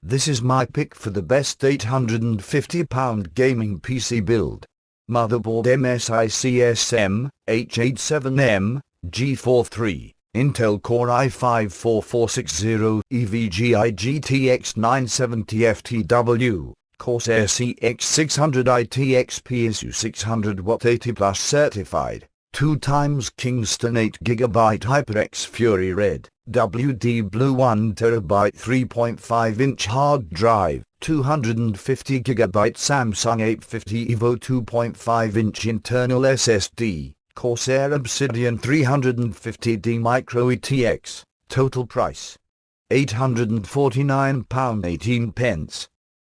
This is my pick for the best £850 gaming PC build. Motherboard MSI CSM, H87M, G43, Intel Core i5-4460, EVGA GTX 970 FTW, Corsair CX600 ITX PSU 600W 80 Plus certified, 2x Kingston 8GB HyperX Fury Red, WD Blue 1TB 3.5-inch hard drive, 250GB Samsung 850 EVO 2.5-inch internal SSD, Corsair Obsidian 350D Micro ATX, total price £849.18.